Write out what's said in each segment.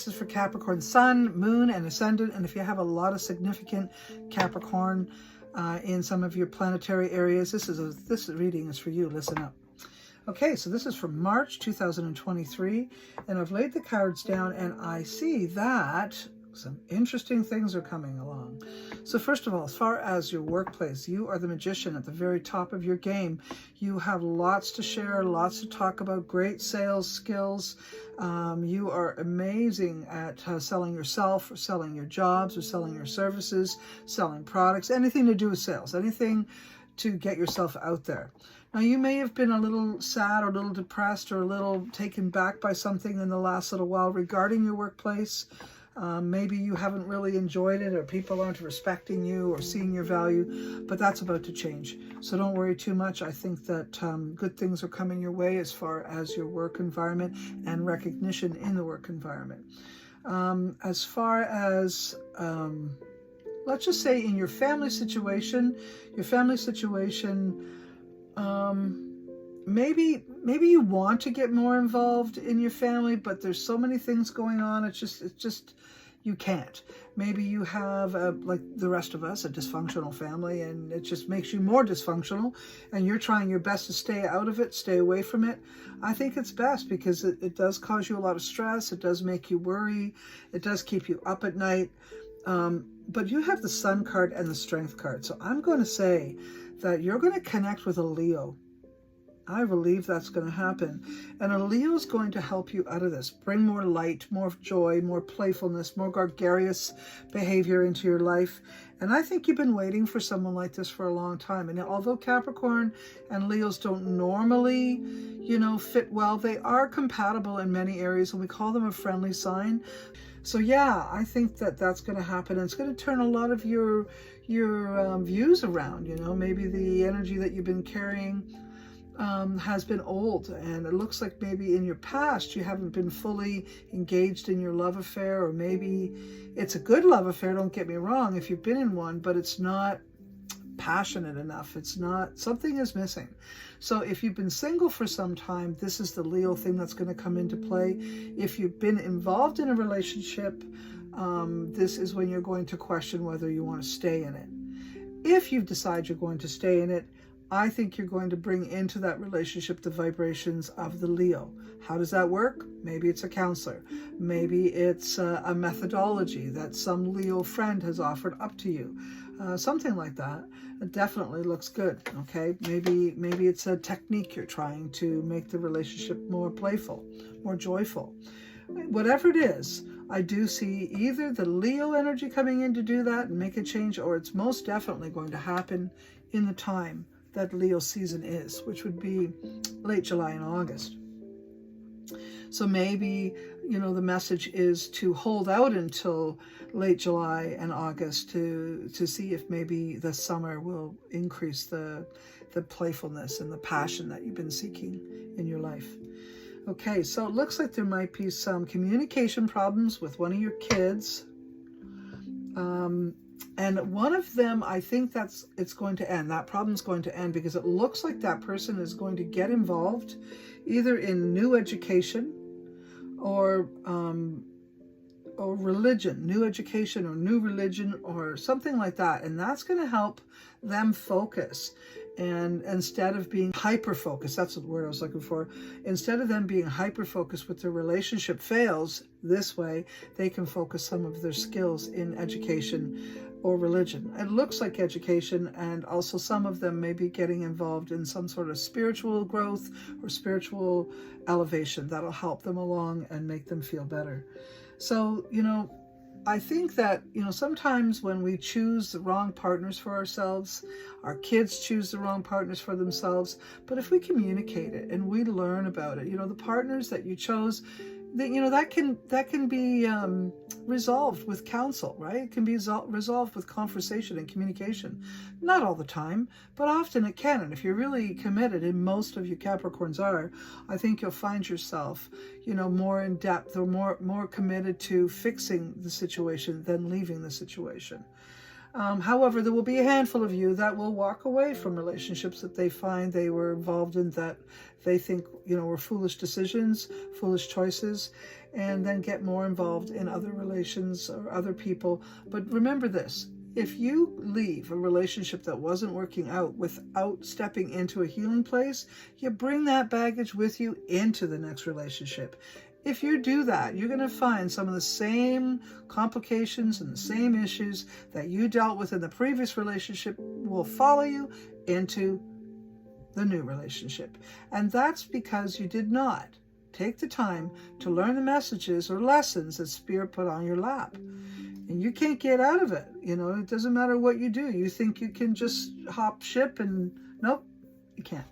This is for Capricorn Sun, Moon, and Ascendant. And if you have a lot of significant Capricorn in some of your planetary areas, this reading is for you. Listen up. Okay, so this is for March 2023, and I've laid the cards down, and I see that some interesting things are coming along. So first of all, as far as your workplace, you are the magician at the very top of your game. You have lots to share, lots to talk about, great sales skills. You are amazing at selling yourself, or selling your jobs, or selling your services, selling products, anything to do with sales, anything to get yourself out there. Now, you may have been a little sad or a little depressed or a little taken back by something in the last little while regarding your workplace. Maybe you haven't really enjoyed it, or people aren't respecting you or seeing your value, but that's about to change. So don't worry too much. I think that good things are coming your way as far as your work environment and recognition in the work environment. As far as, let's just say in your family situation, maybe you want to get more involved in your family, but there's so many things going on. It's just you can't. Maybe you have, like the rest of us, a dysfunctional family, and it just makes you more dysfunctional, and you're trying your best to stay out of it, stay away from it. I think it's best, because it does cause you a lot of stress. It does make you worry. It does keep you up at night. But you have the Sun card and the Strength card. So I'm going to say that you're going to connect with a Leo. I believe that's going to happen. And a Leo is going to help you out of this. Bring more light, more joy, more playfulness, more gregarious behavior into your life. And I think you've been waiting for someone like this for a long time. And although Capricorn and Leos don't normally, fit well, they are compatible in many areas, and we call them a friendly sign. So yeah, I think that that's going to happen. And it's going to turn a lot of your views around. Maybe the energy that you've been carrying has been old, and it looks like maybe in your past you haven't been fully engaged in your love affair, or maybe it's a good love affair, don't get me wrong, if you've been in one, but it's not passionate enough. Something is missing. So if you've been single for some time, this is the Leo thing that's going to come into play. If you've been involved in a relationship, this is when you're going to question whether you want to stay in it. If you decide you're going to stay in it, I think you're going to bring into that relationship the vibrations of the Leo. How does that work? Maybe it's a counselor. Maybe it's a methodology that some Leo friend has offered up to you. Something like that. It definitely looks good, okay? Maybe it's a technique you're trying to make the relationship more playful, more joyful. Whatever it is, I do see either the Leo energy coming in to do that and make a change, or it's most definitely going to happen in the time that Leo season is, which would be late July and August. So maybe, the message is to hold out until late July and August to see if maybe the summer will increase the playfulness and the passion that you've been seeking in your life. Okay, so it looks like there might be some communication problems with one of your kids. And one of them, I think it's going to end. That problem's going to end, because it looks like that person is going to get involved either in new education or religion, new education or new religion or something like that. And that's going to help them focus. And instead of being hyper-focused, that's the word I was looking for, instead of them being hyper-focused with their relationship fails, this way they can focus some of their skills in education or religion. It looks like education, and also some of them may be getting involved in some sort of spiritual growth or spiritual elevation that'll help them along and make them feel better. So, I think that, sometimes when we choose the wrong partners for ourselves, our kids choose the wrong partners for themselves. But if we communicate it and we learn about it, the partners that you chose, that can be resolved with counsel, right? It can be resolved with conversation and communication. Not all the time, but often it can. And if you're really committed, and most of you Capricorns are, I think you'll find yourself, more in depth or more committed to fixing the situation than leaving the situation. However, there will be a handful of you that will walk away from relationships that they find they were involved in that they think, were foolish decisions, foolish choices. and then get more involved in other relations or other people. But remember this, if you leave a relationship that wasn't working out without stepping into a healing place, you bring that baggage with you into the next relationship. If you do that, you're going to find some of the same complications and the same issues that you dealt with in the previous relationship will follow you into the new relationship. And that's because you did not take the time to learn the messages or lessons that Spirit put on your lap. And you can't get out of it. You know, it doesn't matter what you do. You think you can just hop ship, and nope, you can't.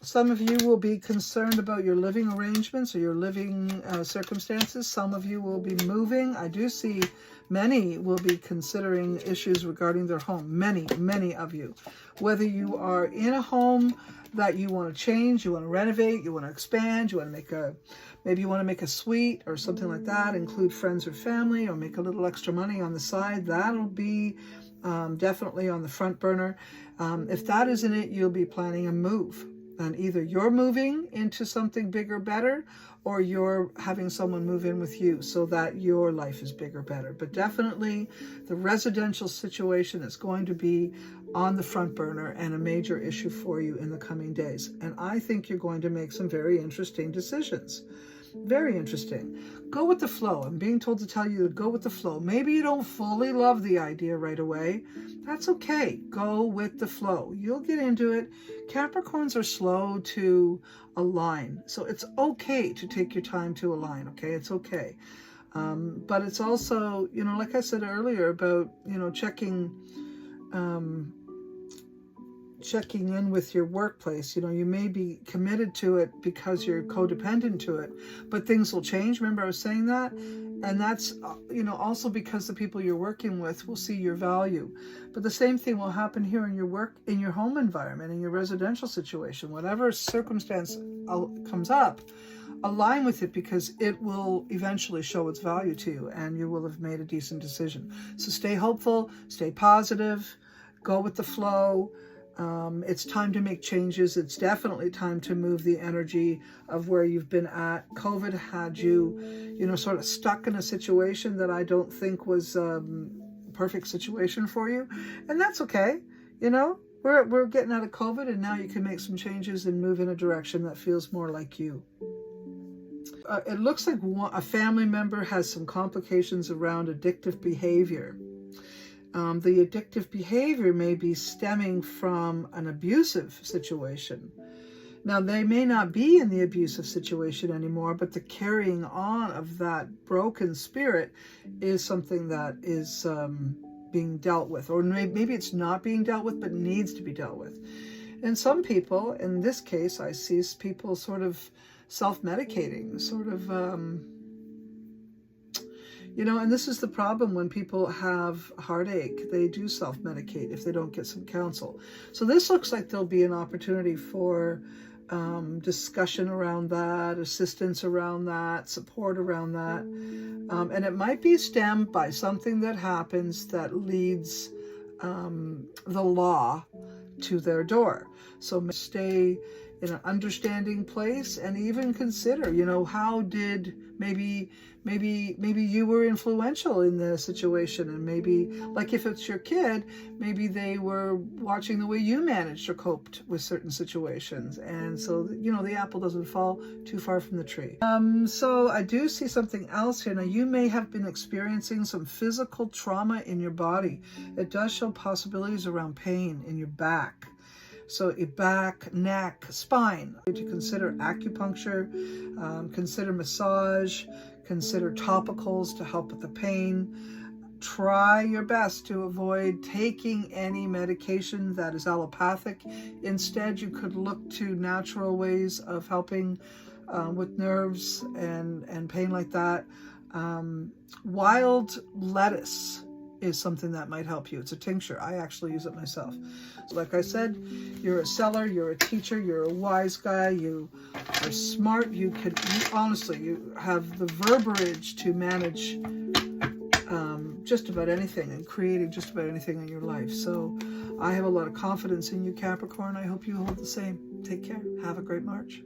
Some of you will be concerned about your living arrangements or your living circumstances. Some of you will be moving. I do see many will be considering issues regarding their home. Many of you. Whether you are in a home that you want to change, you want to renovate, you want to expand, you want to make maybe you want to make a suite or something like that, include friends or family, or make a little extra money on the side. That'll be definitely on the front burner. If that isn't it, you'll be planning a move. And either you're moving into something bigger, better, or you're having someone move in with you so that your life is bigger, better. But definitely the residential situation is going to be on the front burner and a major issue for you in the coming days. And I think you're going to make some very interesting decisions. Very interesting. Go with the flow. I'm being told to tell you to go with the flow. Maybe you don't fully love the idea right away. That's okay. Go with the flow. You'll get into it. Capricorns are slow to align. So it's okay to take your time to align, okay? It's okay. But it's also, you know, like I said earlier about, you know, checking in with your workplace. You know, you may be committed to it because you're codependent to it, but things will change. Remember I was saying that? And that's, you know, also because the people you're working with will see your value. But the same thing will happen here in your work, in your home environment, in your residential situation. Whatever circumstance comes up, align with it, because it will eventually show its value to you and you will have made a decent decision. So stay hopeful, stay positive, go with the flow. It's time to make changes. It's definitely time to move the energy of where you've been at. COVID had you, you know, sort of stuck in a situation that I don't think was a perfect situation for you. And that's okay. You know, we're getting out of COVID, and now you can make some changes and move in a direction that feels more like you. It looks like a family member has some complications around addictive behavior. The addictive behavior may be stemming from an abusive situation. Now, they may not be in the abusive situation anymore, but the carrying on of that broken spirit is something that is being dealt with. Or maybe it's not being dealt with, but needs to be dealt with. And some people, in this case, I see people sort of self-medicating, sort of... you know, and this is the problem when people have heartache. They do self-medicate if they don't get some counsel. So this looks like there'll be an opportunity for discussion around that, assistance around that, support around that. And it might be stemmed by something that happens that leads the law to their door. So stay in an understanding place and even consider, you know, how did maybe you were influential in the situation, and maybe, like if it's your kid, maybe they were watching the way you managed or coped with certain situations, and so, you know, the apple doesn't fall too far from the tree. So I do see something else here. Now, you may have been experiencing some physical trauma in your body. It does show possibilities around pain in your back. So your back, neck, spine. To consider acupuncture, consider massage, consider topicals to help with the pain. Try your best to avoid taking any medication that is allopathic. Instead, you could look to natural ways of helping with nerves and pain like that. Wild lettuce is something that might help you. It's a tincture. I actually use it myself. So like I said, you're a seller, you're a teacher, you're a wise guy, you are smart, you honestly, you have the verbiage to manage just about anything and creating just about anything in your life. So I have a lot of confidence in you, Capricorn. I hope you hold the same. Take care. Have a great March.